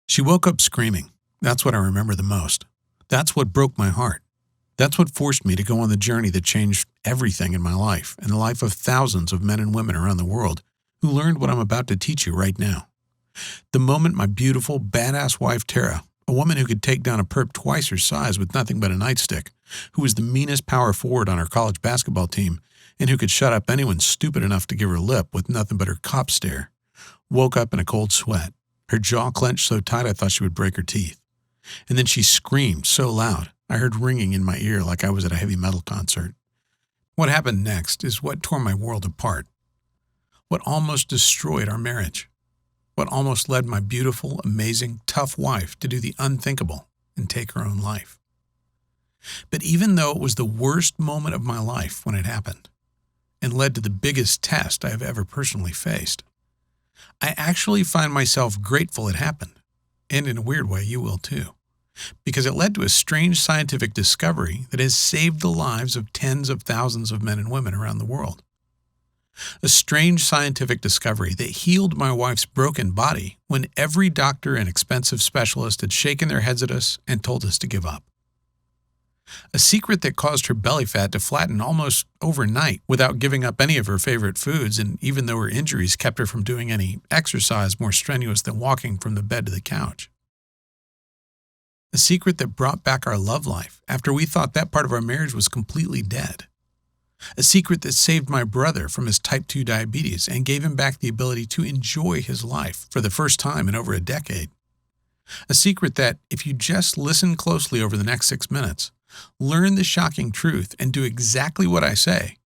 She woke up screaming. That's what I remember the most. That's what broke my heart. That's what forced me to go on the journey that changed everything in my life and the life of thousands of men and women around the world who learned what I'm about to teach you right now. The moment my beautiful, badass wife, Tara, a woman who could take down a perp twice her size with nothing but a nightstick, who was the meanest power forward on her college basketball team, and who could shut up anyone stupid enough to give her lip with nothing but her cop stare, woke up in a cold sweat, her jaw clenched so tight I thought she would break her teeth. And then she screamed so loud, I heard ringing in my ear like I was at a heavy metal concert. What happened next is what tore my world apart. What almost destroyed our marriage. What almost led my beautiful, amazing, tough wife to do the unthinkable and take her own life. But even though it was the worst moment of my life when it happened, and led to the biggest test I have ever personally faced, I actually find myself grateful it happened, and in a weird way you will too, because it led to a strange scientific discovery that has saved the lives of tens of thousands of men and women around the world. A strange scientific discovery that healed my wife's broken body when every doctor and expensive specialist had shaken their heads at us and told us to give up. A secret that caused her belly fat to flatten almost overnight without giving up any of her favorite foods, and even though her injuries kept her from doing any exercise more strenuous than walking from the bed to the couch. A secret that brought back our love life after we thought that part of our marriage was completely dead. A secret that saved my brother from his type 2 diabetes and gave him back the ability to enjoy his life for the first time in over a decade. A secret that, if you just listen closely over the next 6 minutes, learn the shocking truth and do exactly what I say,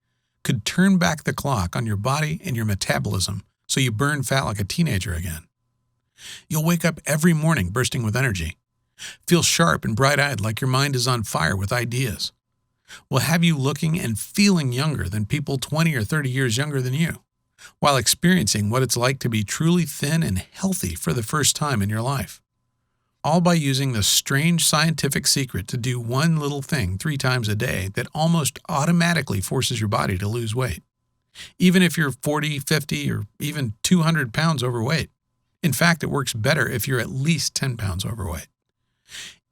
could turn back the clock on your body and your metabolism so you burn fat like a teenager again. You'll wake up every morning bursting with energy, feel sharp and bright-eyed like your mind is on fire with ideas. Will have you looking and feeling younger than people 20 or 30 years younger than you, while experiencing what it's like to be truly thin and healthy for the first time in your life. All by using the strange scientific secret to do one little thing 3 times a day that almost automatically forces your body to lose weight, even if you're 40, 50, or even 200 pounds overweight. In fact, it works better if you're at least 10 pounds overweight.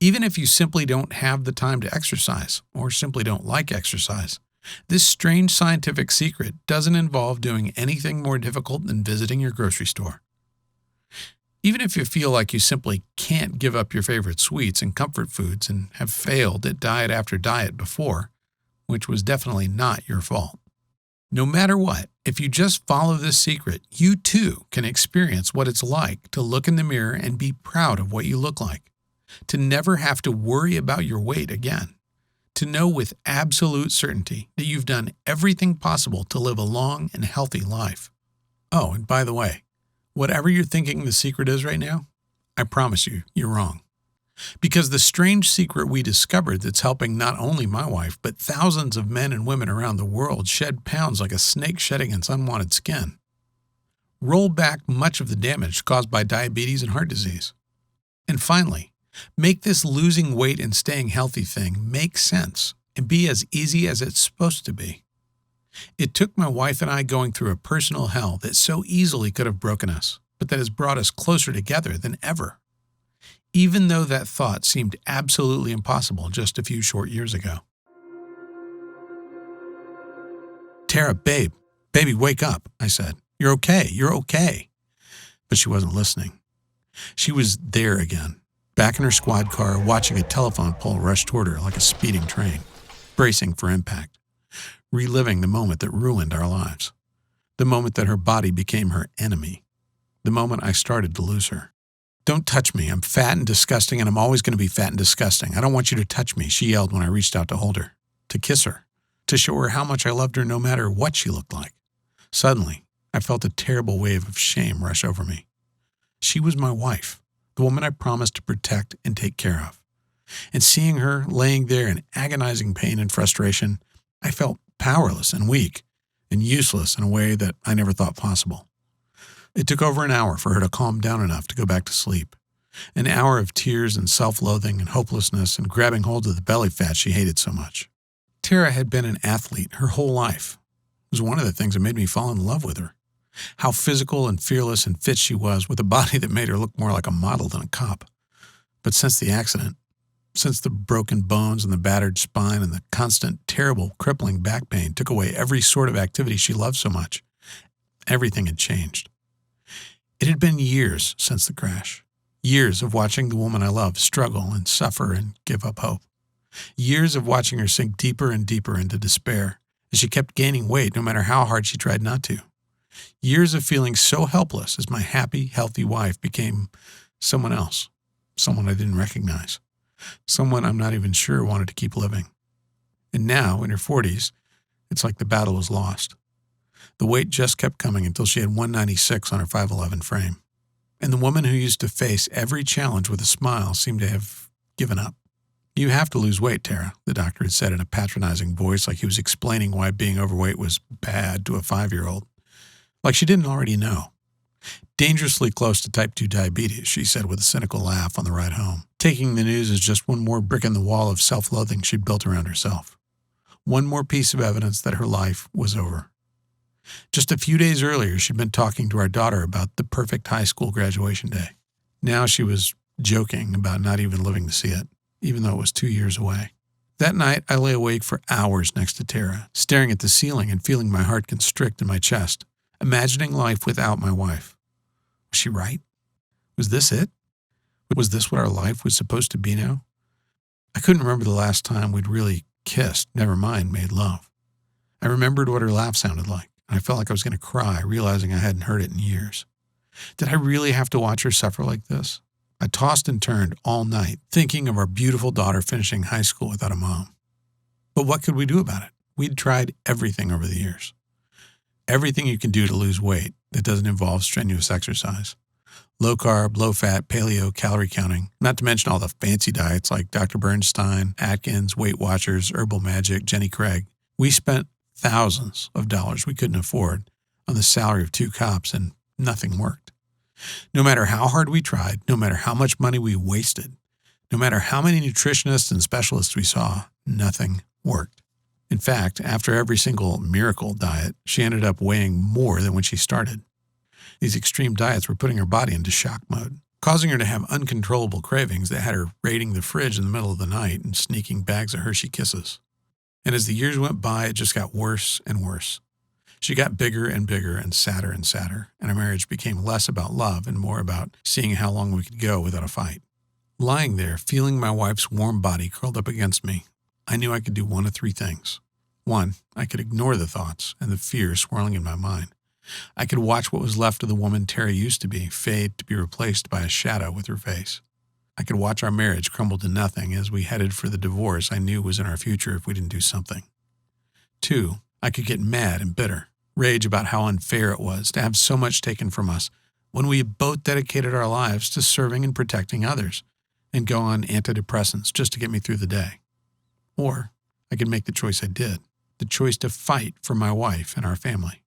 Even if you simply don't have the time to exercise, or simply don't like exercise, this strange scientific secret doesn't involve doing anything more difficult than visiting your grocery store. Even if you feel like you simply can't give up your favorite sweets and comfort foods and have failed at diet after diet before, which was definitely not your fault. No matter what, if you just follow this secret, you too can experience what it's like to look in the mirror and be proud of what you look like, to never have to worry about your weight again, to know with absolute certainty that you've done everything possible to live a long and healthy life. Oh, and by the way, whatever you're thinking the secret is right now, I promise you, you're wrong. Because the strange secret we discovered that's helping not only my wife, but thousands of men and women around the world shed pounds like a snake shedding its unwanted skin. Roll back much of the damage caused by diabetes and heart disease. And finally, make this losing weight and staying healthy thing make sense and be as easy as it's supposed to be. It took my wife and I going through a personal hell that so easily could have broken us, but that has brought us closer together than ever. Even though that thought seemed absolutely impossible just a few short years ago. Tara, baby, wake up, I said. You're okay. But she wasn't listening. She was there again, back in her squad car, watching a telephone pole rush toward her like a speeding train, bracing for impact. Reliving the moment that ruined our lives, the moment that her body became her enemy, the moment I started to lose her. Don't touch me. I'm fat and disgusting, and I'm always going to be fat and disgusting. I don't want you to touch me, she yelled when I reached out to hold her, to kiss her, to show her how much I loved her no matter what she looked like. Suddenly, I felt a terrible wave of shame rush over me. She was my wife, the woman I promised to protect and take care of. And seeing her laying there in agonizing pain and frustration, I felt powerless and weak and useless in a way that I never thought possible. It took over an hour for her to calm down enough to go back to sleep. An hour of tears and self-loathing and hopelessness and grabbing hold of the belly fat she hated so much. Tara had been an athlete her whole life. It was one of the things that made me fall in love with her. how physical and fearless and fit she was with a body that made her look more like a model than a cop. But since the accident, since the broken bones and the battered spine and the constant, terrible, crippling back pain took away every sort of activity she loved so much, everything had changed. It had been years since the crash. Years of watching the woman I loved struggle and suffer and give up hope. Years of watching her sink deeper and deeper into despair as she kept gaining weight no matter how hard she tried not to. Years of feeling so helpless as my happy, healthy wife became someone else, someone I didn't recognize, someone I'm not even sure wanted to keep living. And now, in her 40s, it's like the battle was lost. The weight just kept coming until she had 196 on her 5'11" frame. And the woman who used to face every challenge with a smile seemed to have given up. "You have to lose weight, Tara," the doctor had said in a patronizing voice, like he was explaining why being overweight was bad to a 5-year-old. Like she didn't already know. "Dangerously close to type 2 diabetes," she said with a cynical laugh on the ride home, taking the news as just one more brick in the wall of self-loathing she'd built around herself. One more piece of evidence that her life was over. Just a few days earlier, she'd been talking to our daughter about the perfect high school graduation day. Now she was joking about not even living to see it, even though it was 2 years away. That night, I lay awake for hours next to Tara, staring at the ceiling and feeling my heart constrict in my chest, imagining life without my wife. Was she right? Was this it? Was this what our life was supposed to be now? I couldn't remember the last time we'd really kissed, never mind made love. I remembered what her laugh sounded like, and I felt like I was going to cry, realizing I hadn't heard it in years. Did I really have to watch her suffer like this? I tossed and turned all night, thinking of our beautiful daughter finishing high school without a mom. But what could we do about it? We'd tried everything over the years. Everything you can do to lose weight that doesn't involve strenuous exercise. Low carb, low fat, paleo, calorie counting, not to mention all the fancy diets like Dr. Bernstein, Atkins, Weight Watchers, Herbal Magic, Jenny Craig. We spent thousands of dollars we couldn't afford on the salary of 2 cops, and nothing worked. No matter how hard we tried, no matter how much money we wasted, no matter how many nutritionists and specialists we saw, nothing worked. In fact, after every single miracle diet, she ended up weighing more than when she started. These extreme diets were putting her body into shock mode, causing her to have uncontrollable cravings that had her raiding the fridge in the middle of the night and sneaking bags of Hershey Kisses. And as the years went by, it just got worse and worse. She got bigger and bigger and sadder, and our marriage became less about love and more about seeing how long we could go without a fight. Lying there, feeling my wife's warm body curled up against me, I knew I could do one of 3 things. 1, I could ignore the thoughts and the fear swirling in my mind. I could watch what was left of the woman Terry used to be fade to be replaced by a shadow with her face. I could watch our marriage crumble to nothing as we headed for the divorce I knew was in our future if we didn't do something. 2, I could get mad and bitter, rage about how unfair it was to have so much taken from us when we had both dedicated our lives to serving and protecting others, and go on antidepressants just to get me through the day. Or I could make the choice I did, the choice to fight for my wife and our family.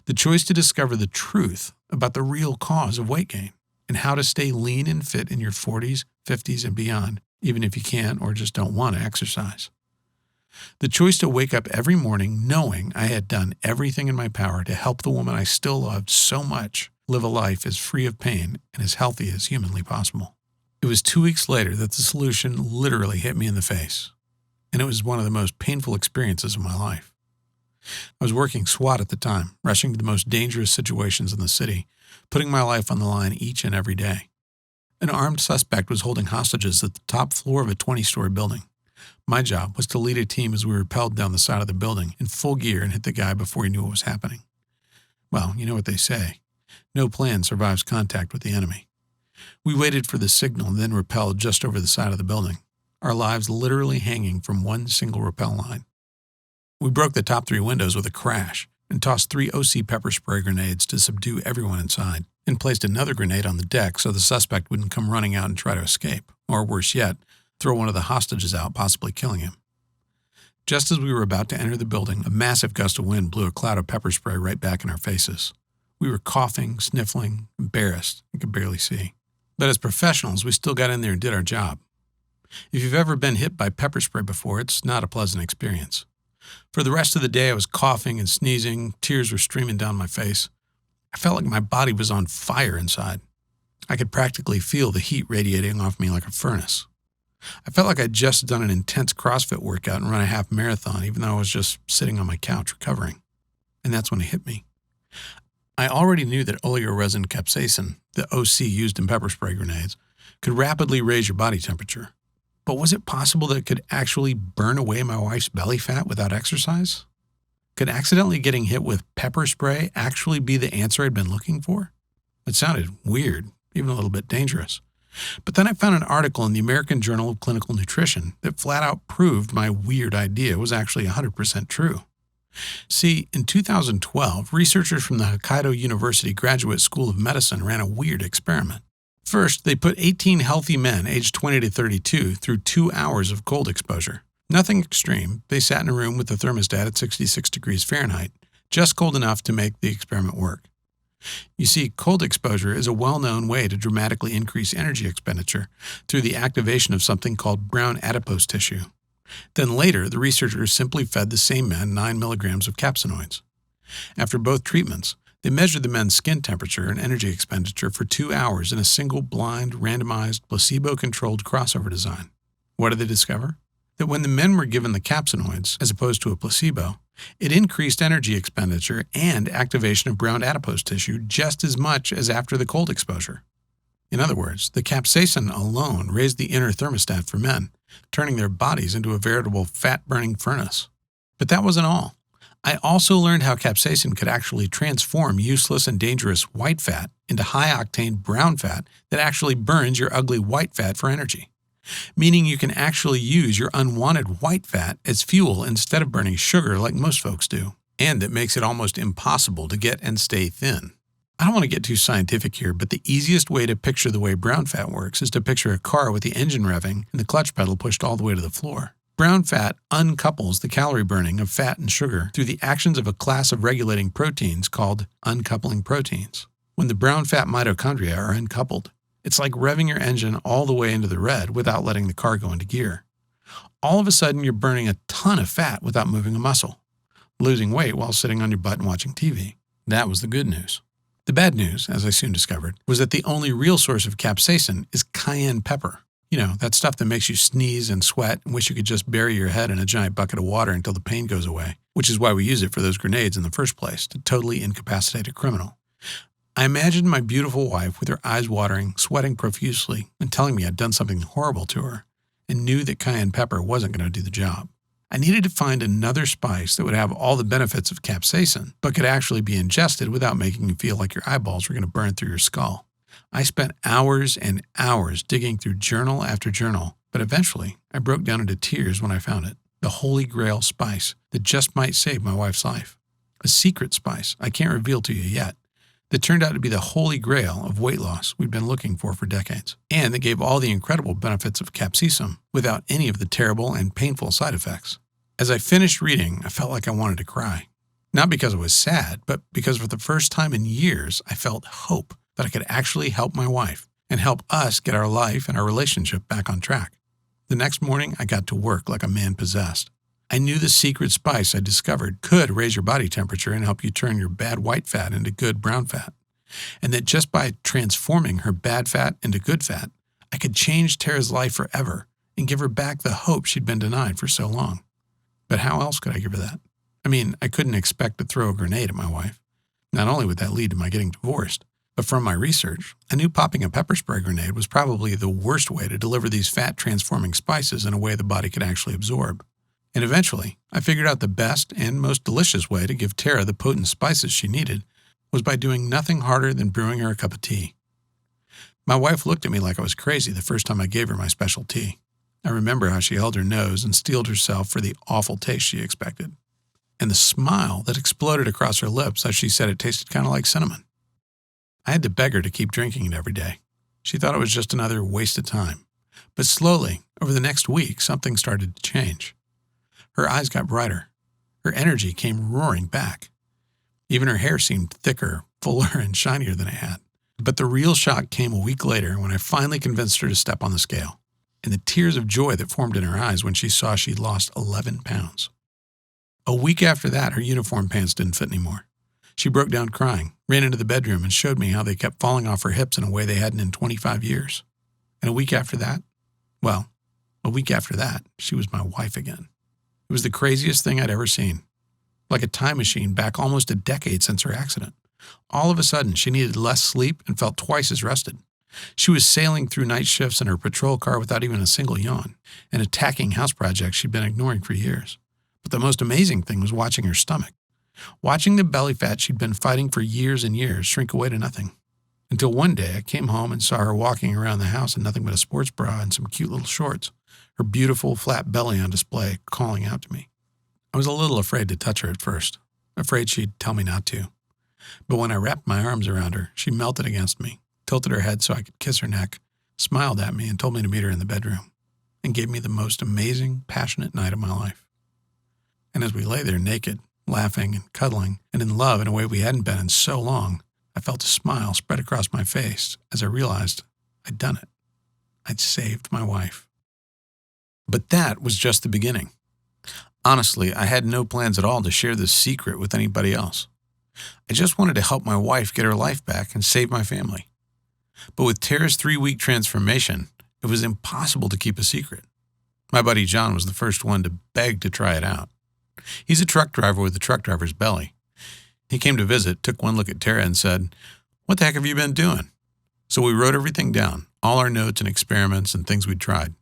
The choice to discover the truth about the real cause of weight gain and how to stay lean and fit in your 40s, 50s, and beyond, even if you can't or just don't want to exercise. The choice to wake up every morning knowing I had done everything in my power to help the woman I still loved so much live a life as free of pain and as healthy as humanly possible. It was 2 weeks later that the solution literally hit me in the face, and it was one of the most painful experiences of my life. I was working SWAT at the time, rushing to the most dangerous situations in the city, putting my life on the line each and every day. An armed suspect was holding hostages at the top floor of a 20-story building. My job was to lead a team as we rappelled down the side of the building in full gear and hit the guy before he knew what was happening. Well, you know what they say. No plan survives contact with the enemy. We waited for the signal and then rappelled just over the side of the building, our lives literally hanging from one single rappel line. We broke the top 3 windows with a crash and tossed 3 OC pepper spray grenades to subdue everyone inside, and placed another grenade on the deck so the suspect wouldn't come running out and try to escape, or worse yet, throw one of the hostages out, possibly killing him. Just as we were about to enter the building, a massive gust of wind blew a cloud of pepper spray right back in our faces. We were coughing, sniffling, embarrassed, and could barely see. But as professionals, we still got in there and did our job. If you've ever been hit by pepper spray before, it's not a pleasant experience. For the rest of the day, I was coughing and sneezing, tears were streaming down my face. I felt like my body was on fire inside. I could practically feel the heat radiating off me like a furnace. I felt like I'd just done an intense CrossFit workout and run a half marathon, even though I was just sitting on my couch recovering. And that's when it hit me. I already knew that oleoresin capsaicin, the OC used in pepper spray grenades, could rapidly raise your body temperature. But was it possible that it could actually burn away my wife's belly fat without exercise? Could accidentally getting hit with pepper spray actually be the answer I'd been looking for? It sounded weird, even a little bit dangerous. But then I found an article in the American Journal of Clinical Nutrition that flat out proved my weird idea was actually 100% true. See, in 2012, researchers from the Hokkaido University Graduate School of Medicine ran a weird experiment. First, they put 18 healthy men aged 20 to 32 through 2 hours of cold exposure. Nothing extreme. They sat in a room with the thermostat at 66 degrees Fahrenheit, just cold enough to make the experiment work. You see, cold exposure is a well-known way to dramatically increase energy expenditure through the activation of something called brown adipose tissue. Then later, the researchers simply fed the same men 9 milligrams of capsaicinoids. After both treatments, they measured the men's skin temperature and energy expenditure for 2 hours in a single blind, randomized, placebo-controlled crossover design. What did they discover? That when the men were given the capsaicinoids, as opposed to a placebo, it increased energy expenditure and activation of brown adipose tissue just as much as after the cold exposure. In other words, the capsaicin alone raised the inner thermostat for men, turning their bodies into a veritable fat-burning furnace. But that wasn't all. I also learned how capsaicin could actually transform useless and dangerous white fat into high-octane brown fat that actually burns your ugly white fat for energy. Meaning you can actually use your unwanted white fat as fuel instead of burning sugar like most folks do. And that makes it almost impossible to get and stay thin. I don't want to get too scientific here, but the easiest way to picture the way brown fat works is to picture a car with the engine revving and the clutch pedal pushed all the way to the floor. Brown fat uncouples the calorie burning of fat and sugar through the actions of a class of regulating proteins called uncoupling proteins. When the brown fat mitochondria are uncoupled, it's like revving your engine all the way into the red without letting the car go into gear. All of a sudden, you're burning a ton of fat without moving a muscle, losing weight while sitting on your butt and watching TV. That was the good news. The bad news, as I soon discovered, was that the only real source of capsaicin is cayenne pepper. You know, that stuff that makes you sneeze and sweat and wish you could just bury your head in a giant bucket of water until the pain goes away, which is why we use it for those grenades in the first place, to totally incapacitate a criminal. I imagined my beautiful wife with her eyes watering, sweating profusely, and telling me I'd done something horrible to her, and knew that cayenne pepper wasn't going to do the job. I needed to find another spice that would have all the benefits of capsaicin, but could actually be ingested without making you feel like your eyeballs were going to burn through your skull. I spent hours and hours digging through journal after journal, but eventually I broke down into tears when I found it. The holy grail spice that just might save my wife's life. A secret spice I can't reveal to you yet, that turned out to be the holy grail of weight loss we've been looking for decades, and that gave all the incredible benefits of capsaicin without any of the terrible and painful side effects. As I finished reading, I felt like I wanted to cry. Not because I was sad, but because for the first time in years, I felt hope that I could actually help my wife and help us get our life and our relationship back on track. The next morning, I got to work like a man possessed. I knew the secret spice I discovered could raise your body temperature and help you turn your bad white fat into good brown fat. And that just by transforming her bad fat into good fat, I could change Tara's life forever and give her back the hope she'd been denied for so long. But how else could I give her that? I mean, I couldn't expect to throw a grenade at my wife. Not only would that lead to my getting divorced, but from my research, I knew popping a pepper spray grenade was probably the worst way to deliver these fat-transforming spices in a way the body could actually absorb. And eventually, I figured out the best and most delicious way to give Tara the potent spices she needed was by doing nothing harder than brewing her a cup of tea. My wife looked at me like I was crazy the first time I gave her my special tea. I remember how she held her nose and steeled herself for the awful taste she expected, and the smile that exploded across her lips as she said it tasted kind of like cinnamon. I had to beg her to keep drinking it every day. She thought it was just another waste of time. But slowly, over the next week, something started to change. Her eyes got brighter. Her energy came roaring back. Even her hair seemed thicker, fuller, and shinier than it had. But the real shock came a week later when I finally convinced her to step on the scale, and the tears of joy that formed in her eyes when she saw she'd lost 11 pounds. A week after that, her uniform pants didn't fit anymore. She broke down crying, ran into the bedroom, and showed me how they kept falling off her hips in a way they hadn't in 25 years. And a week after that, she was my wife again. It was the craziest thing I'd ever seen. Like a time machine back almost a decade since her accident. All of a sudden, she needed less sleep and felt twice as rested. She was sailing through night shifts in her patrol car without even a single yawn, and attacking house projects she'd been ignoring for years. But the most amazing thing was watching her stomach. Watching the belly fat she'd been fighting for years and years shrink away to nothing. Until one day I came home and saw her walking around the house in nothing but a sports bra and some cute little shorts, her beautiful flat belly on display, calling out to me. I was a little afraid to touch her at first, afraid she'd tell me not to. But when I wrapped my arms around her, she melted against me, tilted her head so I could kiss her neck, smiled at me and told me to meet her in the bedroom, and gave me the most amazing, passionate night of my life. And as we lay there naked, laughing and cuddling, and in love in a way we hadn't been in so long, I felt a smile spread across my face as I realized I'd done it. I'd saved my wife. But that was just the beginning. Honestly, I had no plans at all to share this secret with anybody else. I just wanted to help my wife get her life back and save my family. But with Tara's 3-week transformation, it was impossible to keep a secret. My buddy John was the first one to beg to try it out. He's a truck driver with a truck driver's belly. He came to visit, took one look at Tara and said, "What the heck have you been doing?" So we wrote everything down, all our notes and experiments and things we'd tried.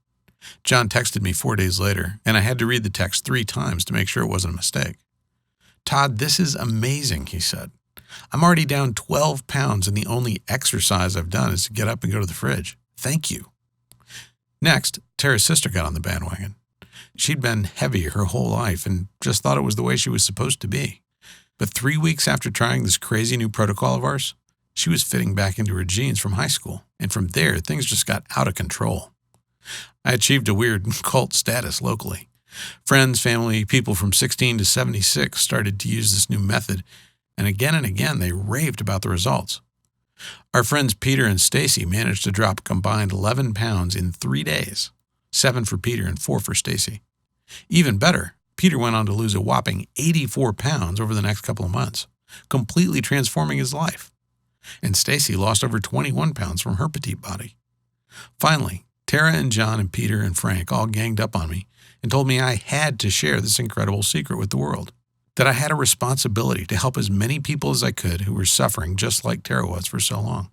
John texted me 4 days later, and I had to read the text 3 times to make sure it wasn't a mistake. "Todd, this is amazing," he said. "I'm already down 12 pounds, and the only exercise I've done is to get up and go to the fridge. Thank you." Next, Tara's sister got on the bandwagon. She'd been heavy her whole life and just thought it was the way she was supposed to be. But 3 weeks after trying this crazy new protocol of ours, she was fitting back into her jeans from high school, and from there, things just got out of control. I achieved a weird cult status locally. Friends, family, people from 16 to 76 started to use this new method, and again they raved about the results. Our friends Peter and Stacy managed to drop a combined 11 pounds in 3 days, 7 for Peter and 4 for Stacy. Even better, Peter went on to lose a whopping 84 pounds over the next couple of months, completely transforming his life. And Stacy lost over 21 pounds from her petite body. Finally, Tara and John and Peter and Frank all ganged up on me and told me I had to share this incredible secret with the world, that I had a responsibility to help as many people as I could who were suffering just like Tara was for so long.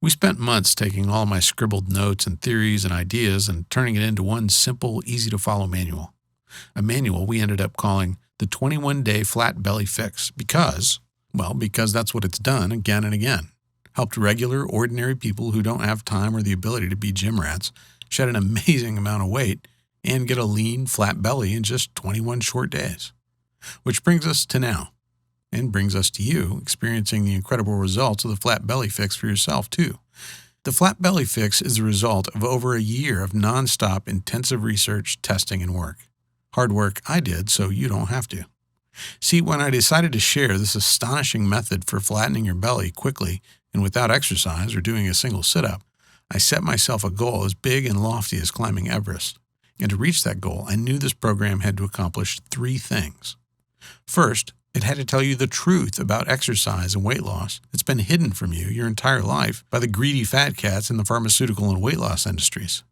We spent months taking all my scribbled notes and theories and ideas and turning it into one simple, easy-to-follow manual. A manual we ended up calling the 21-Day Flat Belly Fix because that's what it's done again and again. Helped regular, ordinary people who don't have time or the ability to be gym rats shed an amazing amount of weight and get a lean, flat belly in just 21 short days. Which brings us to now, and brings us to you experiencing the incredible results of the Flat Belly Fix for yourself, too. The Flat Belly Fix is the result of over a year of nonstop intensive research, testing, and work. Hard work I did so you don't have to. See, when I decided to share this astonishing method for flattening your belly quickly and without exercise or doing a single sit-up, I set myself a goal as big and lofty as climbing Everest. And to reach that goal, I knew this program had to accomplish 3 things. First, it had to tell you the truth about exercise and weight loss that's been hidden from you your entire life by the greedy fat cats in the pharmaceutical and weight loss industries.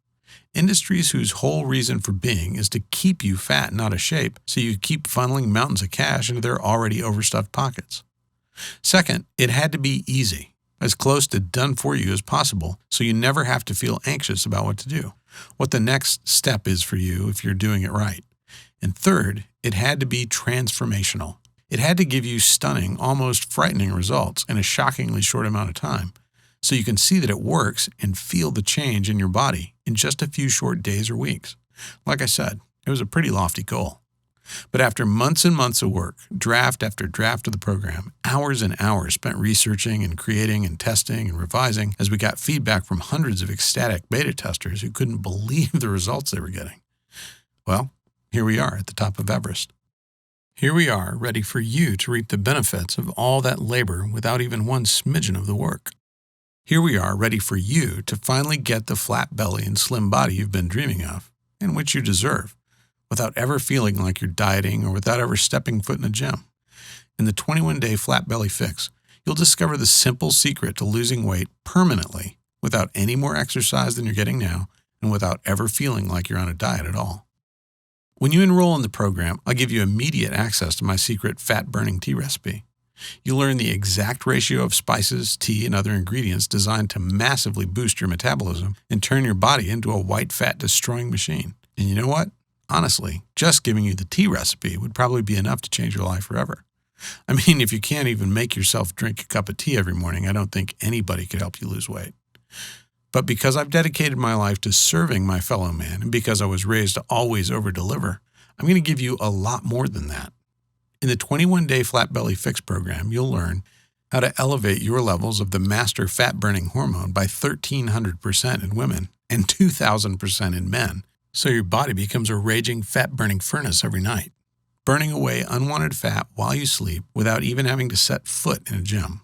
Industries whose whole reason for being is to keep you fat and out of shape so you keep funneling mountains of cash into their already overstuffed pockets. Second, it had to be easy, as close to done for you as possible so you never have to feel anxious about what to do, what the next step is for you if you're doing it right. And third, it had to be transformational. It had to give you stunning, almost frightening results in a shockingly short amount of time, so you can see that it works and feel the change in your body in just a few short days or weeks. Like I said, it was a pretty lofty goal. But after months and months of work, draft after draft of the program, hours and hours spent researching and creating and testing and revising as we got feedback from hundreds of ecstatic beta testers who couldn't believe the results they were getting. Well, here we are at the top of Everest. Here we are, ready for you to reap the benefits of all that labor without even one smidgen of the work. Here we are, ready for you to finally get the flat belly and slim body you've been dreaming of, and which you deserve, without ever feeling like you're dieting or without ever stepping foot in a gym. In the 21-day Flat Belly Fix, you'll discover the simple secret to losing weight permanently without any more exercise than you're getting now and without ever feeling like you're on a diet at all. When you enroll in the program, I'll give you immediate access to my secret fat-burning tea recipe. You'll learn the exact ratio of spices, tea, and other ingredients designed to massively boost your metabolism and turn your body into a white fat-destroying machine. And you know what? Honestly, just giving you the tea recipe would probably be enough to change your life forever. I mean, if you can't even make yourself drink a cup of tea every morning, I don't think anybody could help you lose weight. But because I've dedicated my life to serving my fellow man, and because I was raised to always over-deliver, I'm going to give you a lot more than that. In the 21-day Flat Belly Fix program, you'll learn how to elevate your levels of the master fat-burning hormone by 1,300% in women and 2,000% in men, so your body becomes a raging fat-burning furnace every night, burning away unwanted fat while you sleep without even having to set foot in a gym.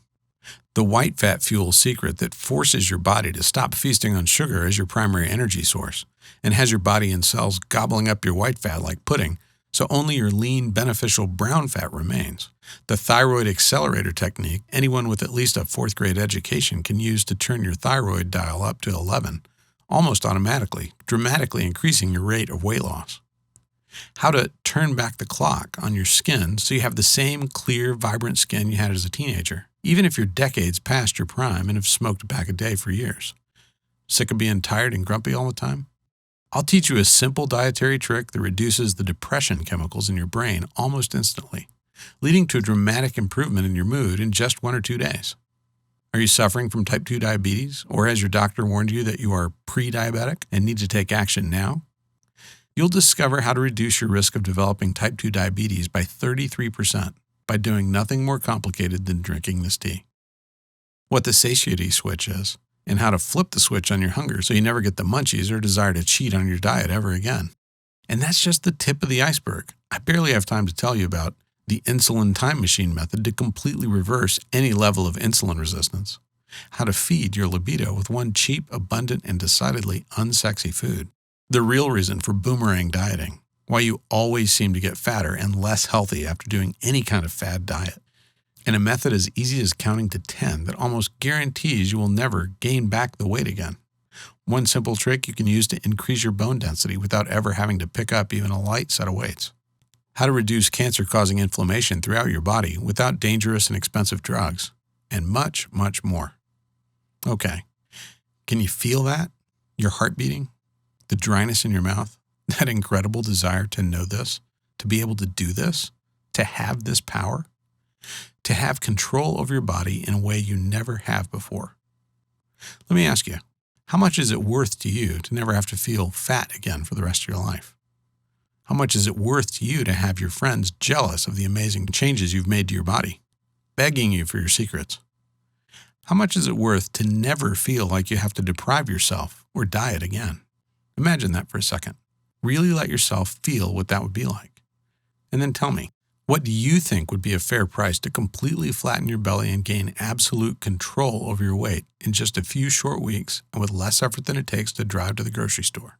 The white fat fuel secret that forces your body to stop feasting on sugar as your primary energy source and has your body and cells gobbling up your white fat like pudding, so only your lean, beneficial brown fat remains. The thyroid accelerator technique anyone with at least a 4th grade education can use to turn your thyroid dial up to 11, almost automatically, dramatically increasing your rate of weight loss. How to turn back the clock on your skin so you have the same clear, vibrant skin you had as a teenager, even if you're decades past your prime and have smoked a pack a day for years. Sick of being tired and grumpy all the time? I'll teach you a simple dietary trick that reduces the depression chemicals in your brain almost instantly, leading to a dramatic improvement in your mood in just 1 or 2 days. Are you suffering from type 2 diabetes, or has your doctor warned you that you are pre-diabetic and need to take action now? You'll discover how to reduce your risk of developing type 2 diabetes by 33% by doing nothing more complicated than drinking this tea. What the satiety switch is, and how to flip the switch on your hunger so you never get the munchies or desire to cheat on your diet ever again. And that's just the tip of the iceberg. I barely have time to tell you about the insulin time machine method to completely reverse any level of insulin resistance, how to feed your libido with one cheap, abundant, and decidedly unsexy food, the real reason for boomerang dieting, why you always seem to get fatter and less healthy after doing any kind of fad diet, and a method as easy as counting to 10 that almost guarantees you will never gain back the weight again. One simple trick you can use to increase your bone density without ever having to pick up even a light set of weights. How to reduce cancer-causing inflammation throughout your body without dangerous and expensive drugs, and much, much more. Okay, can you feel that? Your heart beating? The dryness in your mouth? That incredible desire to know this? To be able to do this? To have this power? To have control over your body in a way you never have before. Let me ask you, how much is it worth to you to never have to feel fat again for the rest of your life? How much is it worth to you to have your friends jealous of the amazing changes you've made to your body, begging you for your secrets? How much is it worth to never feel like you have to deprive yourself or diet again? Imagine that for a second. Really let yourself feel what that would be like. And then tell me, what do you think would be a fair price to completely flatten your belly and gain absolute control over your weight in just a few short weeks and with less effort than it takes to drive to the grocery store?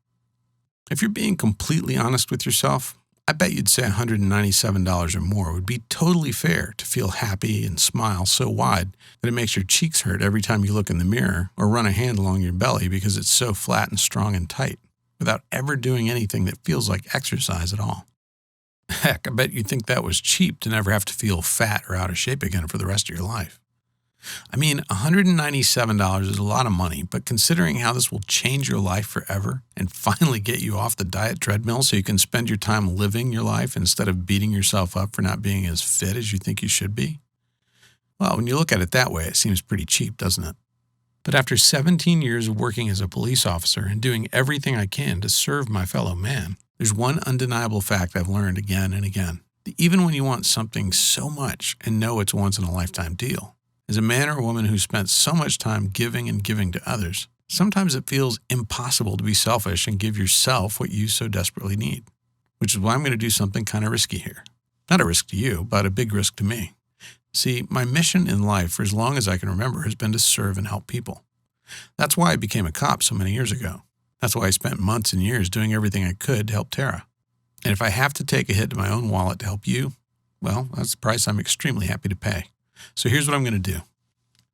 If you're being completely honest with yourself, I bet you'd say $197 or more would be totally fair to feel happy and smile so wide that it makes your cheeks hurt every time you look in the mirror or run a hand along your belly because it's so flat and strong and tight, without ever doing anything that feels like exercise at all. Heck, I bet you'd think that was cheap to never have to feel fat or out of shape again for the rest of your life. I mean, $197 is a lot of money, but considering how this will change your life forever and finally get you off the diet treadmill so you can spend your time living your life instead of beating yourself up for not being as fit as you think you should be, well, when you look at it that way, it seems pretty cheap, doesn't it? But after 17 years of working as a police officer and doing everything I can to serve my fellow man, there's one undeniable fact I've learned again and again, that even when you want something so much and know it's a once-in-a-lifetime deal, as a man or a woman who spent so much time giving and giving to others, sometimes it feels impossible to be selfish and give yourself what you so desperately need, which is why I'm going to do something kind of risky here. Not a risk to you, but a big risk to me. See, my mission in life for as long as I can remember has been to serve and help people. That's why I became a cop so many years ago. That's why I spent months and years doing everything I could to help Tara. And if I have to take a hit to my own wallet to help you, Well, that's the price I'm extremely happy to pay. So here's what I'm going to do.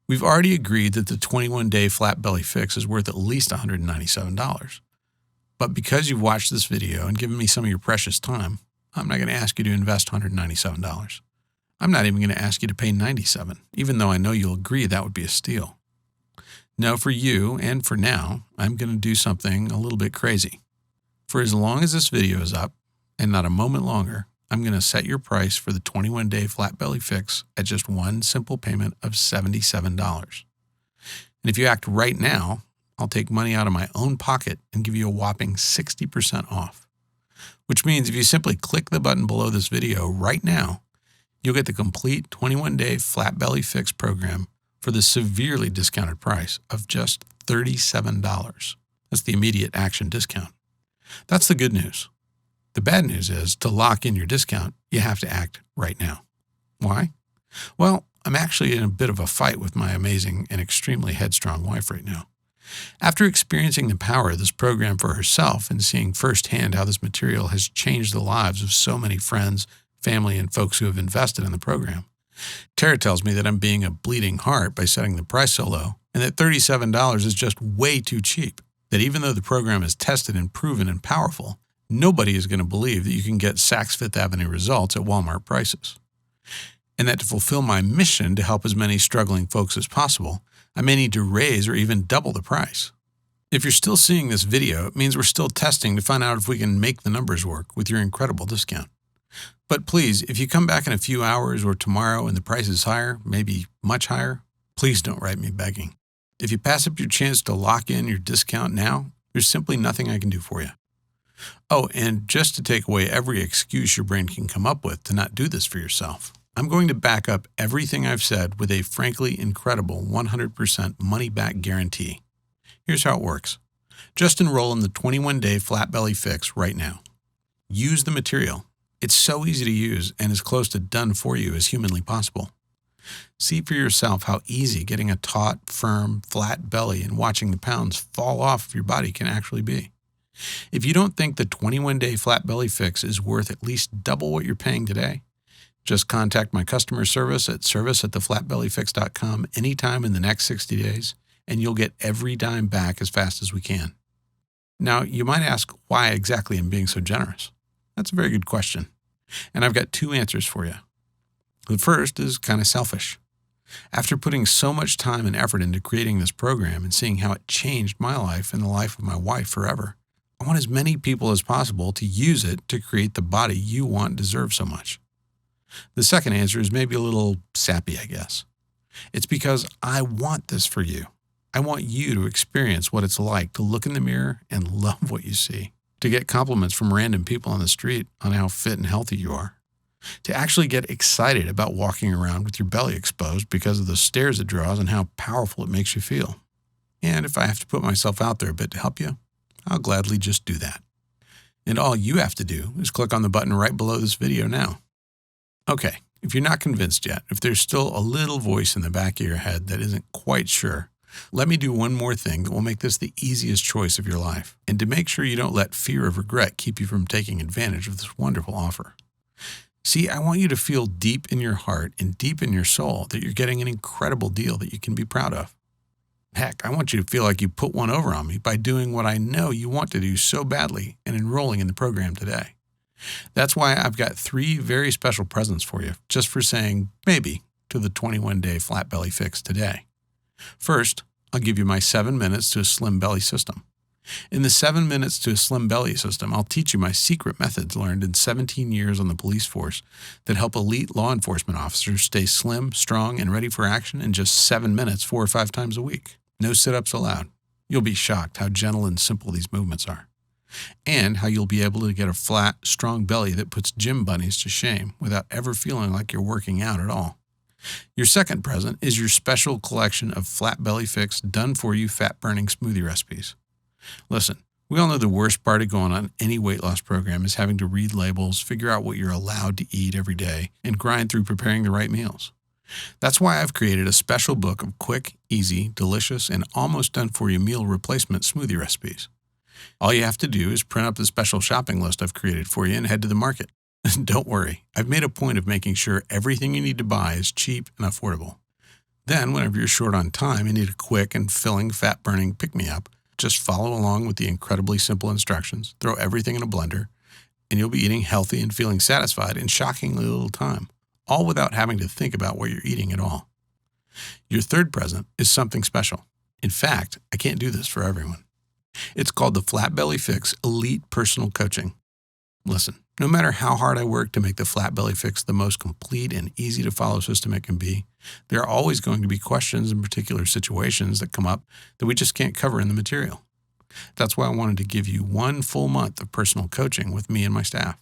We've already agreed that the 21-day flat belly fix is worth at least $197. But because you've watched this video and given me some of your precious time, I'm not going to ask you to invest $197. I'm not even going to ask you to pay $97, even though I know you'll agree that would be a steal. No, for you and for now, I'm going to do something a little bit crazy. For as long as this video is up, and not a moment longer, I'm going to set your price for the 21-day flat belly fix at just one simple payment of $77. And if you act right now, I'll take money out of my own pocket and give you a whopping 60% off. Which means if you simply click the button below this video right now, you'll get the complete 21-day flat belly fix program for the severely discounted price of just $37. That's the immediate action discount. That's the good news. The bad news is, to lock in your discount, you have to act right now. Why? Well, I'm actually in a bit of a fight with my amazing and extremely headstrong wife right now. After experiencing the power of this program for herself and seeing firsthand how this material has changed the lives of so many friends, family, and folks who have invested in the program, Tara tells me that I'm being a bleeding heart by setting the price so low, and that $37 is just way too cheap. That even though the program is tested and proven and powerful, nobody is going to believe that you can get Saks Fifth Avenue results at Walmart prices. And that to fulfill my mission to help as many struggling folks as possible, I may need to raise or even double the price. If you're still seeing this video, it means we're still testing to find out if we can make the numbers work with your incredible discount. But please, if you come back in a few hours or tomorrow and the price is higher, maybe much higher, please don't write me begging. If you pass up your chance to lock in your discount now, there's simply nothing I can do for you. Oh, and just to take away every excuse your brain can come up with to not do this for yourself, I'm going to back up everything I've said with a frankly incredible 100% money-back guarantee. Here's how it works. Just enroll in the 21-day flat belly fix right now. Use the material. It's so easy to use and as close to done for you as humanly possible. See for yourself how easy getting a taut, firm, flat belly and watching the pounds fall off of your body can actually be. If you don't think the 21-day flat belly fix is worth at least double what you're paying today, just contact my customer service at service@theflatbellyfix.com anytime in the next 60 days, and you'll get every dime back as fast as we can. Now, you might ask why exactly I'm being so generous. That's a very good question, and I've got two answers for you. The first is kind of selfish. After putting so much time and effort into creating this program and seeing how it changed my life and the life of my wife forever, I want as many people as possible to use it to create the body you want and deserve so much. The second answer is maybe a little sappy, I guess. It's because I want this for you. I want you to experience what it's like to look in the mirror and love what you see, to get compliments from random people on the street on how fit and healthy you are, to actually get excited about walking around with your belly exposed because of the stares it draws and how powerful it makes you feel. And if I have to put myself out there a bit to help you, I'll gladly just do that. And all you have to do is click on the button right below this video now. Okay, if you're not convinced yet, if there's still a little voice in the back of your head that isn't quite sure, let me do one more thing that will make this the easiest choice of your life, and to make sure you don't let fear of regret keep you from taking advantage of this wonderful offer. See, I want you to feel deep in your heart and deep in your soul that you're getting an incredible deal that you can be proud of. Heck, I want you to feel like you put one over on me by doing what I know you want to do so badly and enrolling in the program today. That's why I've got 3 very special presents for you, just for saying maybe to the 21-day flat belly fix today. First, I'll give you my 7 minutes to a slim belly system. In the 7 minutes to a slim belly system, I'll teach you my secret methods learned in 17 years on the police force that help elite law enforcement officers stay slim, strong, and ready for action in just 7 minutes 4 or 5 times a week. No sit-ups allowed. You'll be shocked how gentle and simple these movements are, and how you'll be able to get a flat, strong belly that puts gym bunnies to shame without ever feeling like you're working out at all. Your second present is your special collection of flat belly fix, done-for-you fat-burning smoothie recipes. Listen, we all know the worst part of going on any weight loss program is having to read labels, figure out what you're allowed to eat every day, and grind through preparing the right meals. That's why I've created a special book of quick, easy, delicious, and almost done-for-you meal replacement smoothie recipes. All you have to do is print up the special shopping list I've created for you and head to the market. Don't worry, I've made a point of making sure everything you need to buy is cheap and affordable. Then, whenever you're short on time and need a quick and filling, fat-burning pick-me-up, just follow along with the incredibly simple instructions, throw everything in a blender, and you'll be eating healthy and feeling satisfied in shockingly little time, all without having to think about what you're eating at all. Your third present is something special. In fact, I can't do this for everyone. It's called the Flat Belly Fix Elite Personal Coaching. Listen, no matter how hard I work to make the Flat Belly Fix the most complete and easy to follow system it can be, there are always going to be questions and particular situations that come up that we just can't cover in the material. That's why I wanted to give you 1 full month of personal coaching with me and my staff.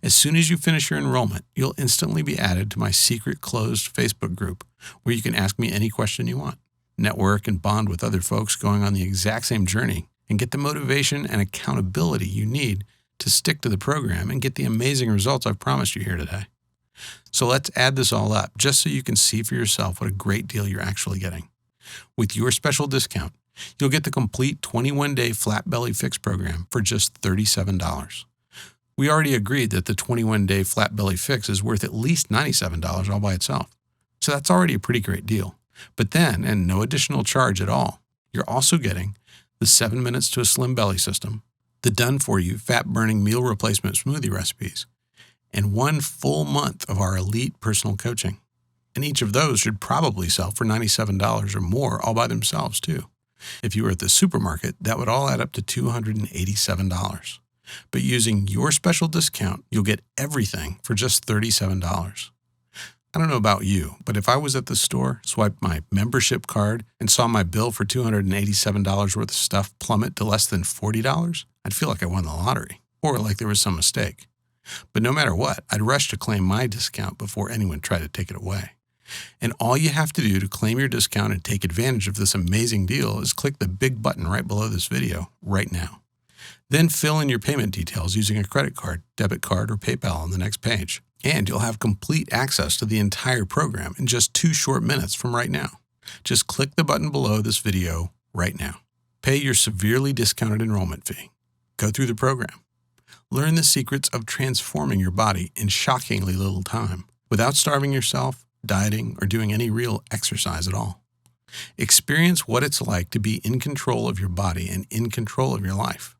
As soon as you finish your enrollment, you'll instantly be added to my secret closed Facebook group where you can ask me any question you want, network and bond with other folks going on the exact same journey, and get the motivation and accountability you need to stick to the program and get the amazing results I've promised you here today. So let's add this all up just so you can see for yourself what a great deal you're actually getting. With your special discount, you'll get the complete 21-day Flat Belly Fix program for just $37. We already agreed that the 21-day Flat Belly Fix is worth at least $97 all by itself. So that's already a pretty great deal. But then, and no additional charge at all, you're also getting the 7 minutes to a slim belly system, the done-for-you fat-burning meal replacement smoothie recipes, and 1 full month of our elite personal coaching. And each of those should probably sell for $97 or more all by themselves, too. If you were at the supermarket, that would all add up to $287. But using your special discount, you'll get everything for just $37. I don't know about you, but if I was at the store, swiped my membership card, and saw my bill for $287 worth of stuff plummet to less than $40, I'd feel like I won the lottery, or like there was some mistake. But no matter what, I'd rush to claim my discount before anyone tried to take it away. And all you have to do to claim your discount and take advantage of this amazing deal is click the big button right below this video right now. Then fill in your payment details using a credit card, debit card, or PayPal on the next page. And you'll have complete access to the entire program in just 2 short minutes from right now. Just click the button below this video right now. Pay your severely discounted enrollment fee. Go through the program. Learn the secrets of transforming your body in shockingly little time without starving yourself, dieting, or doing any real exercise at all. Experience what it's like to be in control of your body and in control of your life.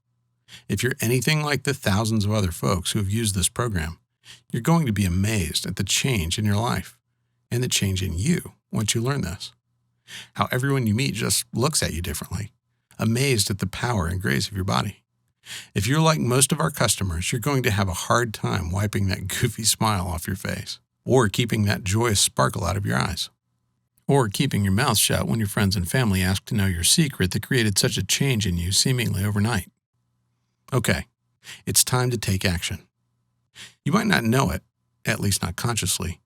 If you're anything like the thousands of other folks who have used this program, you're going to be amazed at the change in your life and the change in you once you learn this. How everyone you meet just looks at you differently, amazed at the power and grace of your body. If you're like most of our customers, you're going to have a hard time wiping that goofy smile off your face, or keeping that joyous sparkle out of your eyes, or keeping your mouth shut when your friends and family ask to know your secret that created such a change in you seemingly overnight. Okay, it's time to take action. You might not know it, at least not consciously,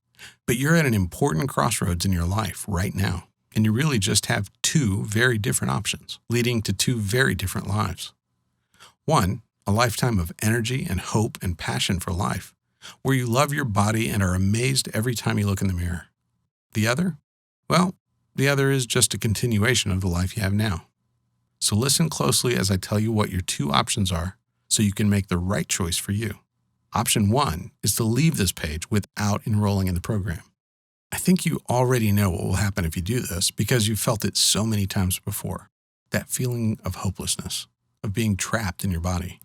but you're at an important crossroads in your life right now, and you really just have 2 very different options, leading to 2 very different lives. One, a lifetime of energy and hope and passion for life, where you love your body and are amazed every time you look in the mirror. The other? Well, the other is just a continuation of the life you have now. So listen closely as I tell you what your 2 options are so you can make the right choice for you. Option 1 is to leave this page without enrolling in the program. I think you already know what will happen if you do this because you've felt it so many times before. That feeling of hopelessness, of being trapped in your body,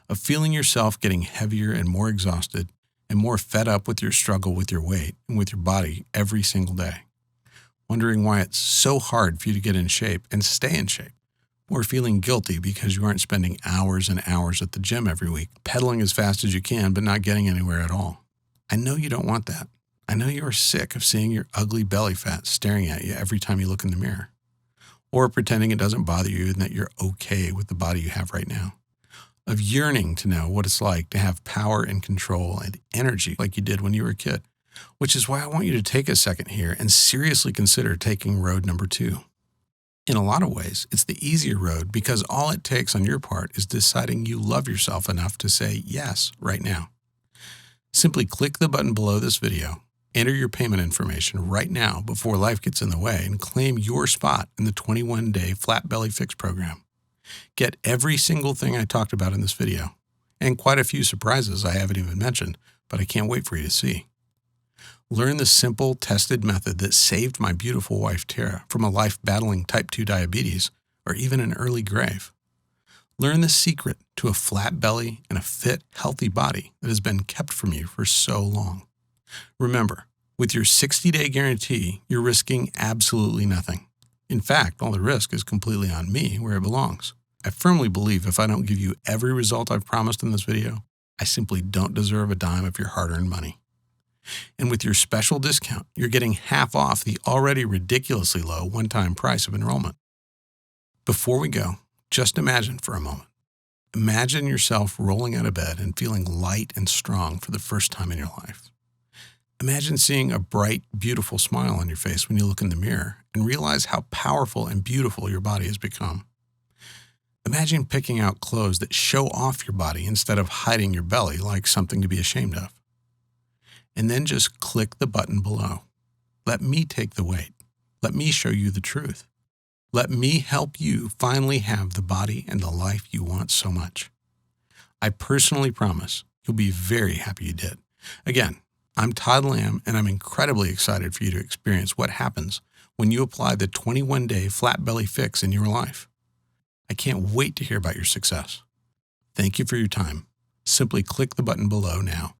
of feeling yourself getting heavier and more exhausted and more fed up with your struggle with your weight and with your body every single day. Wondering why it's so hard for you to get in shape and stay in shape. Or feeling guilty because you aren't spending hours and hours at the gym every week, pedaling as fast as you can but not getting anywhere at all. I know you don't want that. I know you are sick of seeing your ugly belly fat staring at you every time you look in the mirror. Or pretending it doesn't bother you and that you're okay with the body you have right now. Of yearning to know what it's like to have power and control and energy like you did when you were a kid. Which is why I want you to take a second here and seriously consider taking road number 2. In a lot of ways, it's the easier road because all it takes on your part is deciding you love yourself enough to say yes right now. Simply click the button below this video, enter your payment information right now before life gets in the way, and claim your spot in the 21-day Flat Belly Fix program. Get every single thing I talked about in this video, and quite a few surprises I haven't even mentioned, but I can't wait for you to see. Learn the simple, tested method that saved my beautiful wife Tara from a life battling type 2 diabetes or even an early grave. Learn the secret to a flat belly and a fit, healthy body that has been kept from you for so long. Remember, with your 60-day guarantee, you're risking absolutely nothing. In fact, all the risk is completely on me where it belongs. I firmly believe if I don't give you every result I've promised in this video, I simply don't deserve a dime of your hard-earned money. And with your special discount, you're getting half off the already ridiculously low one-time price of enrollment. Before we go, just imagine for a moment. Imagine yourself rolling out of bed and feeling light and strong for the first time in your life. Imagine seeing a bright, beautiful smile on your face when you look in the mirror and realize how powerful and beautiful your body has become. Imagine picking out clothes that show off your body instead of hiding your belly like something to be ashamed of. And then just click the button below. Let me take the weight. Let me show you the truth. Let me help you finally have the body and the life you want so much. I personally promise you'll be very happy you did. Again, I'm Todd Lamb, and I'm incredibly excited for you to experience what happens when you apply the 21-day flat belly fix in your life. I can't wait to hear about your success. Thank you for your time. Simply click the button below now.